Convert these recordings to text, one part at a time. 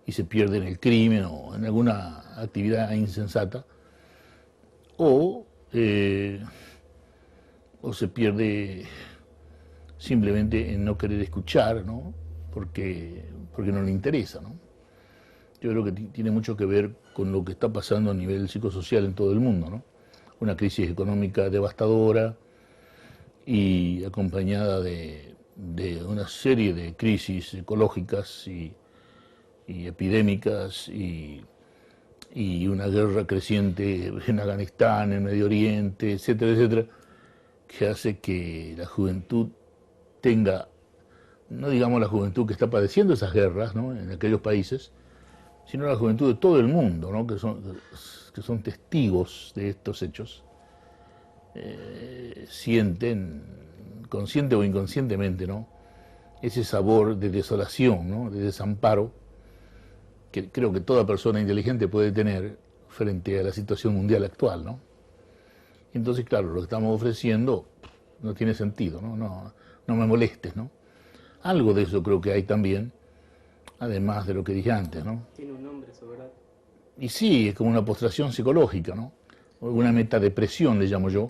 y se pierde en el crimen o en alguna actividad insensata, o, o se pierde simplemente en no querer escuchar, ¿no? Porque no le interesa, ¿no? Yo creo que tiene mucho que ver con lo que está pasando a nivel psicosocial en todo el mundo, ¿no? Una crisis económica devastadora y acompañada de una serie de crisis ecológicas y epidémicas y una guerra creciente en Afganistán, en Medio Oriente, etcétera, etcétera, que hace que la juventud tenga, no digamos la juventud que está padeciendo esas guerras, ¿no?, en aquellos países, sino la juventud de todo el mundo, ¿no?, que son testigos de estos hechos, sienten, consciente o inconscientemente, ¿no?, ese sabor de desolación, ¿no?, de desamparo, que creo que toda persona inteligente puede tener frente a la situación mundial actual, ¿no? Entonces, claro, lo que estamos ofreciendo no tiene sentido, ¿no? No me molestes, ¿no? Algo de eso creo que hay también, además de lo que dije antes, ¿no? Tiene un nombre eso, ¿verdad? Y sí, es como una postración psicológica, ¿no? Una metadepresión, le llamo yo.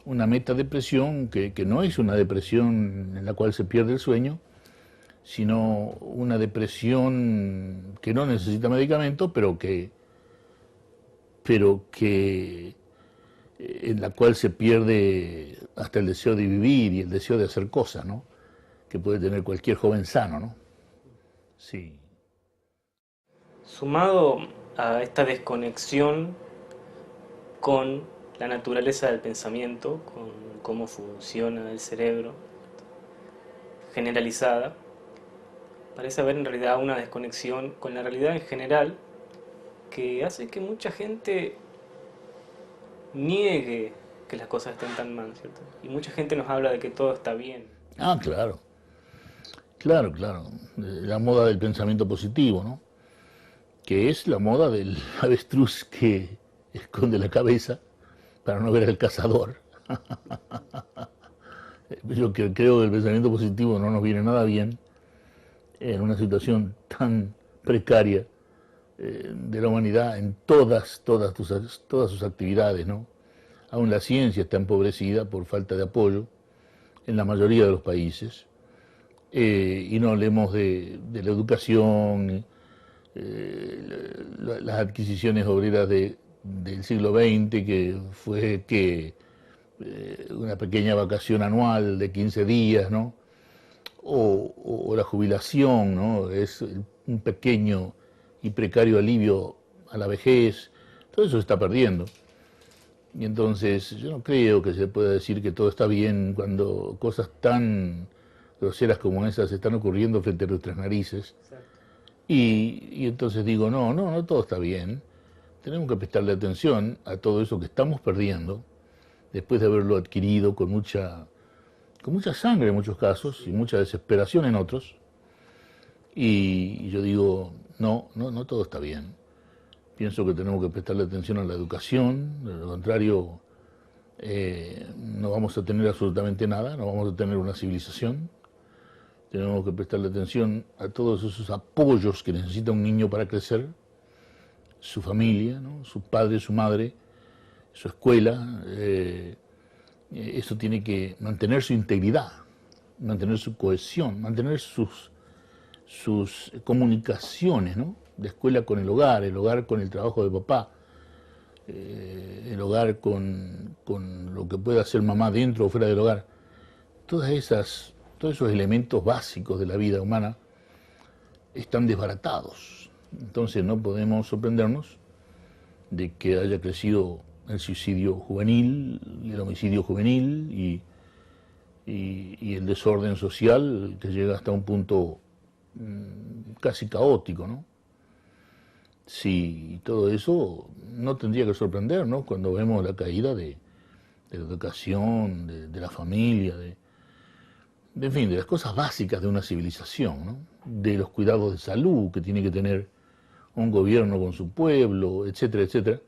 Una metadepresión que no es una depresión en la cual se pierde el sueño, sino una depresión que no necesita medicamento, pero que en la cual se pierde hasta el deseo de vivir y el deseo de hacer cosas, ¿no?, que puede tener cualquier joven sano, ¿no? Sí. Sumado a esta desconexión con la naturaleza del pensamiento, con cómo funciona el cerebro, generalizada, parece haber en realidad una desconexión con la realidad en general que hace que mucha gente niegue que las cosas estén tan mal, ¿cierto? Y mucha gente nos habla de que todo está bien. Ah, claro, claro, claro. La moda del pensamiento positivo, ¿no? Que es la moda del avestruz que esconde la cabeza para no ver al cazador. Yo creo que el pensamiento positivo no nos viene nada bien en una situación tan precaria de la humanidad en todas sus actividades, ¿no? Aún la ciencia está empobrecida por falta de apoyo en la mayoría de los países. Y no hablemos de la educación, las adquisiciones obreras del siglo XX, que fue una pequeña vacación anual de 15 días, ¿no? O la jubilación, ¿no? Es un pequeño y precario alivio a la vejez. Todo eso se está perdiendo. Y entonces yo no creo que se pueda decir que todo está bien cuando cosas tan groseras como esas están ocurriendo frente a nuestras narices. Y entonces digo, no todo está bien. Tenemos que prestarle atención a todo eso que estamos perdiendo después de haberlo adquirido con mucha sangre en muchos casos y mucha desesperación en otros. Y yo digo, no todo está bien. Pienso que tenemos que prestarle atención a la educación, de lo contrario no vamos a tener absolutamente nada, no vamos a tener una civilización. Tenemos que prestarle atención a todos esos apoyos que necesita un niño para crecer, su familia, ¿no?, su padre, su madre, su escuela. Eso tiene que mantener su integridad, mantener su cohesión, mantener sus comunicaciones, ¿no?, de escuela con el hogar con el trabajo de papá, el hogar con lo que pueda hacer mamá dentro o fuera del hogar. Todos esos elementos básicos de la vida humana están desbaratados. Entonces no podemos sorprendernos de que haya crecido el suicidio juvenil y el homicidio juvenil y el desorden social que llega hasta un punto casi caótico, ¿no? Sí, todo eso no tendría que sorprendernos cuando vemos la caída de la educación, de la familia, en fin, de las cosas básicas de una civilización, ¿no?, de los cuidados de salud que tiene que tener un gobierno con su pueblo, etcétera, etcétera.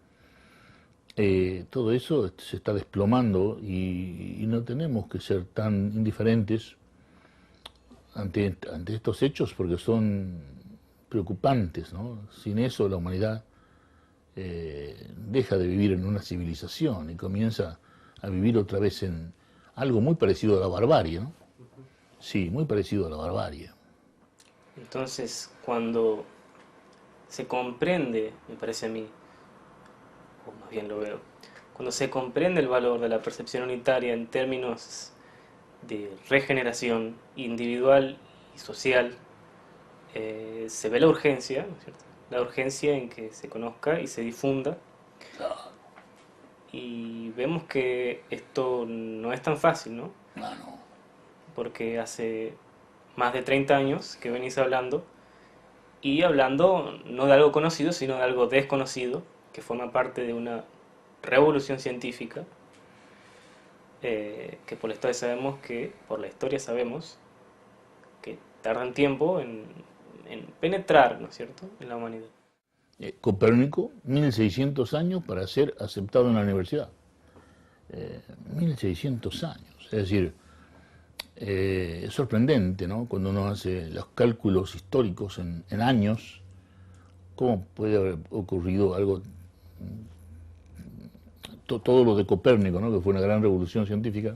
Todo eso se está desplomando y no tenemos que ser tan indiferentes ante estos hechos porque son preocupantes, ¿no? Sin eso la humanidad deja de vivir en una civilización y comienza a vivir otra vez en algo muy parecido a la barbarie, ¿no? Sí, muy parecido a la barbarie. Entonces, cuando se comprende, me parece a mí, o más bien lo veo, cuando se comprende el valor de la percepción unitaria en términos de regeneración individual y social, se ve la urgencia, ¿no es cierto? La urgencia en que se conozca y se difunda, y vemos que esto no es tan fácil, ¿no? Ah, no. Porque hace más de 30 años que venís hablando, y hablando no de algo conocido, sino de algo desconocido, que forma parte de una revolución científica, que por la historia sabemos que tardan tiempo en penetrar, ¿no es cierto?, en la humanidad. Copérnico, 1600 años para ser aceptado en la universidad. 1600 años. Es decir, es sorprendente, ¿no? Cuando uno hace los cálculos históricos en años, cómo puede haber ocurrido algo, todo lo de Copérnico, ¿no? Que fue una gran revolución científica,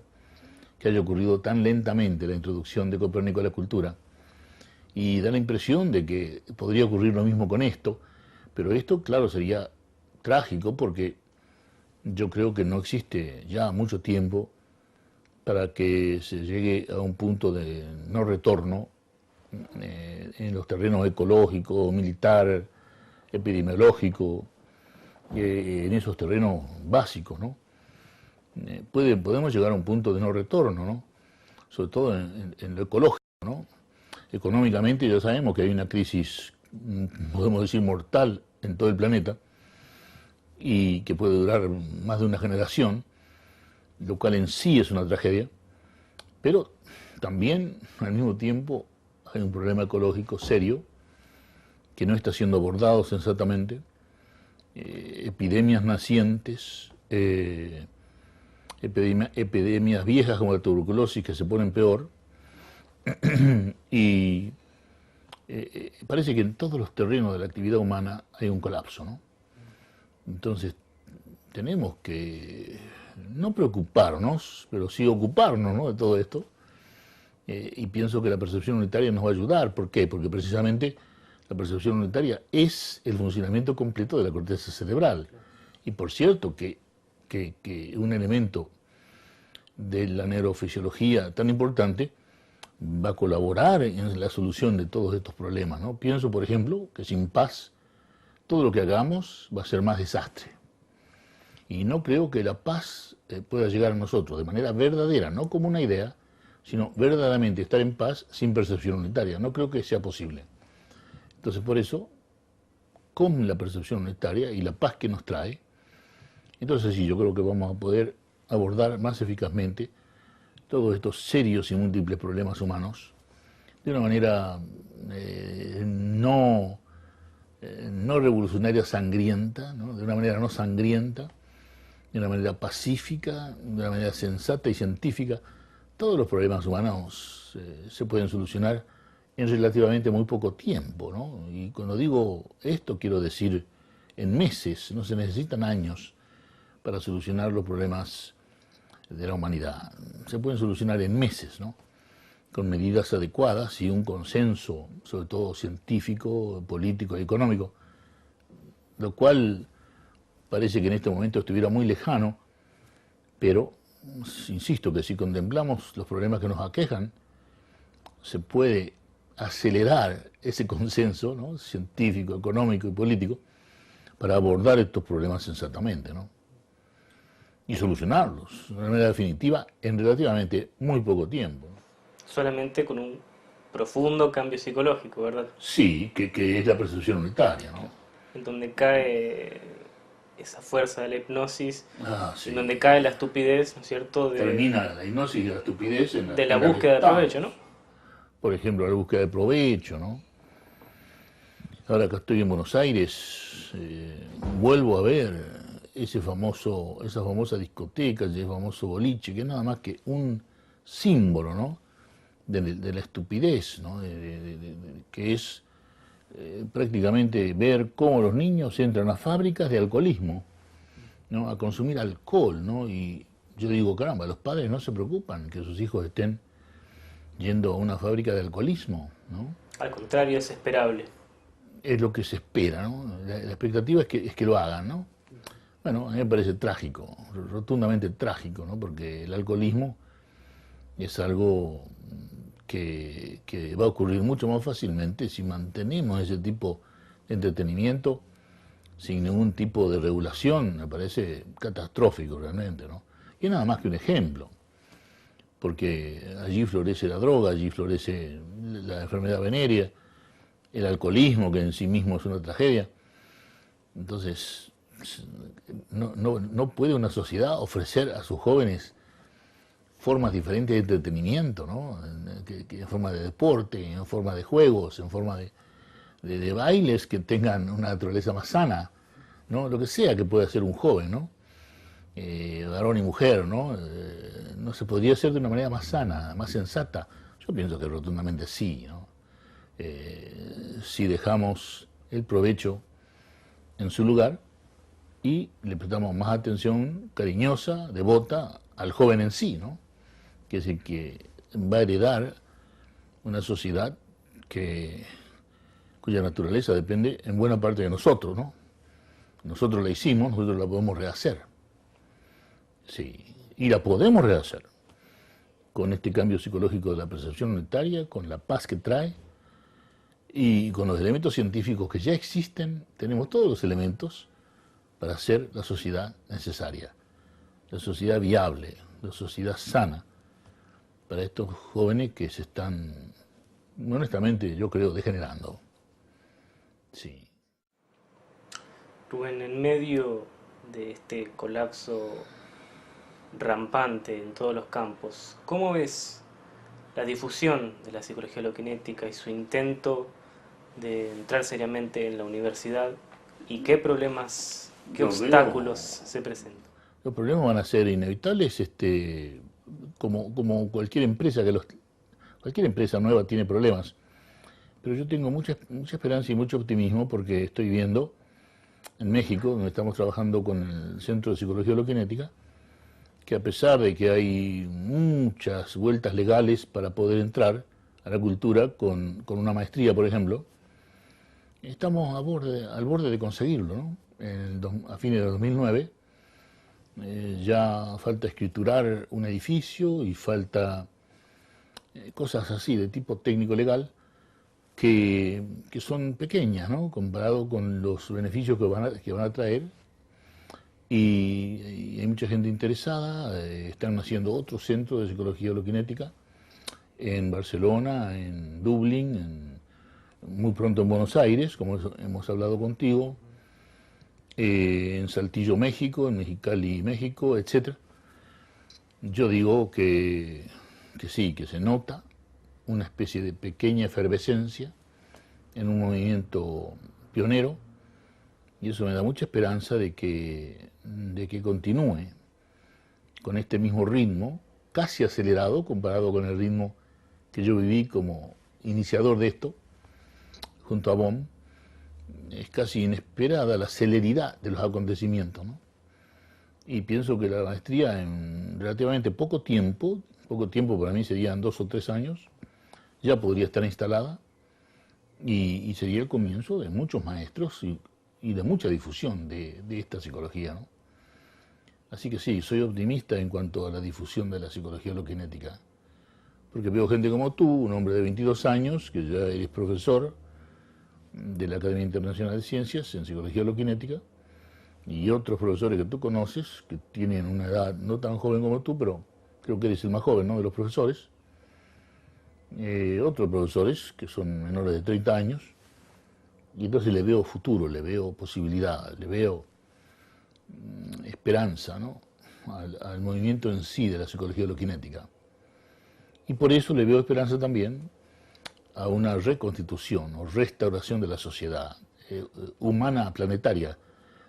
que haya ocurrido tan lentamente la introducción de Copérnico a la cultura. Y da la impresión de que podría ocurrir lo mismo con esto, pero esto, claro, sería trágico porque yo creo que no existe ya mucho tiempo para que se llegue a un punto de no retorno en los terrenos ecológico, militar, epidemiológico, en esos terrenos básicos, ¿no? Podemos llegar a un punto de no retorno, ¿no? Sobre todo en lo ecológico, ¿no? Económicamente ya sabemos que hay una crisis, podemos decir, mortal en todo el planeta y que puede durar más de una generación, lo cual en sí es una tragedia, pero también al mismo tiempo hay un problema ecológico serio que no está siendo abordado sensatamente, epidemias nacientes, epidemias viejas como la tuberculosis que se ponen peor, y parece que en todos los terrenos de la actividad humana hay un colapso, ¿no? Entonces tenemos que no preocuparnos, pero sí ocuparnos, ¿no?, de todo esto, y pienso que la percepción unitaria nos va a ayudar. ¿Por qué? Porque precisamente la percepción unitaria es el funcionamiento completo de la corteza cerebral. Y por cierto que un elemento de la neurofisiología tan importante va a colaborar en la solución de todos estos problemas, ¿no? Pienso, por ejemplo, que sin paz todo lo que hagamos va a ser más desastre. Y no creo que la paz pueda llegar a nosotros de manera verdadera, no como una idea, sino verdaderamente estar en paz sin percepción unitaria. No creo que sea posible. Entonces, por eso, con la percepción unitaria y la paz que nos trae, entonces sí, yo creo que vamos a poder abordar más eficazmente todos estos serios y múltiples problemas humanos de una manera no revolucionaria sangrienta, ¿no? De una manera no sangrienta, de una manera pacífica, de una manera sensata y científica. Todos los problemas humanos se pueden solucionar en relativamente muy poco tiempo, ¿no? Y cuando digo esto quiero decir en meses, no se necesitan años para solucionar los problemas de la humanidad. Se pueden solucionar en meses, ¿no? Con medidas adecuadas y un consenso, sobre todo científico, político y económico, lo cual parece que en este momento estuviera muy lejano, pero insisto que si contemplamos los problemas que nos aquejan, se puede acelerar ese consenso, ¿no?, científico, económico y político para abordar estos problemas sensatamente, ¿no?, y solucionarlos de una manera definitiva en relativamente muy poco tiempo. Solamente con un profundo cambio psicológico, ¿verdad? Sí, que es la percepción unitaria, ¿no? En donde cae esa fuerza de la hipnosis, Sí. en donde cae la estupidez, ¿no es cierto?, Termina la hipnosis y la estupidez de la búsqueda de provecho, ¿no? Por ejemplo, la búsqueda de provecho, ¿no? Ahora que estoy en Buenos Aires, vuelvo a ver esa famosa discoteca, ese famoso boliche, que es nada más que un símbolo, ¿no?, de la estupidez, ¿no?, que es prácticamente ver cómo los niños entran a fábricas de alcoholismo, ¿no? A consumir alcohol, ¿no? Y yo digo, caramba, los padres no se preocupan que sus hijos estén yendo a una fábrica de alcoholismo, ¿no? Al contrario, es esperable. Es lo que se espera, ¿no? La expectativa es que lo hagan, ¿no? Bueno, a mí me parece trágico, rotundamente trágico, ¿no? Porque el alcoholismo es algo que va a ocurrir mucho más fácilmente si mantenemos ese tipo de entretenimiento sin ningún tipo de regulación. Me parece catastrófico realmente, ¿no? Y es nada más que un ejemplo, porque allí florece la droga, allí florece la enfermedad venérea, el alcoholismo, que en sí mismo es una tragedia. Entonces, no puede una sociedad ofrecer a sus jóvenes formas diferentes de entretenimiento, ¿no? En forma de deporte, en forma de juegos, en forma de bailes que tengan una naturaleza más sana, ¿no? Lo que sea que pueda hacer un joven, ¿no? Varón y mujer, ¿no? No se podría hacer de una manera más sana, más sensata. Yo pienso que rotundamente sí, ¿no? Si dejamos el provecho en su lugar y le prestamos más atención cariñosa, devota al joven en sí, ¿no? Que es el que va a heredar una sociedad cuya naturaleza depende en buena parte de nosotros, ¿no? Nosotros la hicimos, nosotros la podemos rehacer. Sí, y la podemos rehacer con este cambio psicológico de la percepción unitaria, con la paz que trae y con los elementos científicos que ya existen. Tenemos todos los elementos para hacer la sociedad necesaria, la sociedad viable, la sociedad sana para estos jóvenes que se están, honestamente, yo creo, degenerando. Sí. Rubén, en medio de este colapso rampante en todos los campos, ¿cómo ves la difusión de la psicología holokinética y su intento de entrar seriamente en la universidad y qué problemas, qué obstáculos se presentan? Los problemas van a ser inevitables, como cualquier empresa cualquier empresa nueva tiene problemas. Pero yo tengo mucha esperanza y mucho optimismo porque estoy viendo en México, donde estamos trabajando con el Centro de Psicología Holokinética, que a pesar de que hay muchas vueltas legales para poder entrar a la cultura con una maestría, por ejemplo, estamos al borde de conseguirlo, ¿no? A fines de 2009 ya falta escriturar un edificio y falta cosas así de tipo técnico-legal que son pequeñas, ¿no? Comparado con los beneficios que van a traer. Y hay mucha gente interesada, están haciendo otro centro de psicología holokinética en Barcelona, en Dublín, muy pronto en Buenos Aires, como hemos hablado contigo, en Saltillo, México, en Mexicali, México, etc. Yo digo que sí, que se nota una especie de pequeña efervescencia en un movimiento pionero, y eso me da mucha esperanza de que continúe con este mismo ritmo, casi acelerado comparado con el ritmo que yo viví como iniciador de esto, junto a BOM. Es casi inesperada la celeridad de los acontecimientos, ¿no? Y pienso que la maestría en relativamente poco tiempo para mí serían 2 o 3 años, ya podría estar instalada y sería el comienzo de muchos maestros y de mucha difusión de esta psicología, ¿no? Así que sí, soy optimista en cuanto a la difusión de la psicología holokinética, porque veo gente como tú, un hombre de 22 años, que ya eres profesor de la Academia Internacional de Ciencias en Psicología Holokinética, y otros profesores que tú conoces, que tienen una edad no tan joven como tú, pero creo que eres el más joven, ¿no?, de los profesores. Otros profesores que son menores de 30 años, y entonces le veo futuro, le veo posibilidad, le veo esperanza, ¿no?, al movimiento en sí de la psicología holokinética. Y por eso le veo esperanza también a una reconstitución o restauración de la sociedad humana planetaria.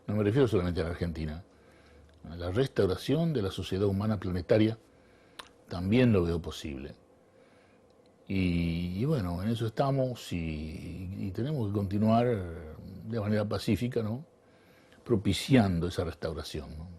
No me refiero solamente a la Argentina. A la restauración de la sociedad humana planetaria también lo veo posible. Y bueno, en eso estamos y tenemos que continuar de manera pacífica, ¿no? Propiciando esa restauración, ¿no?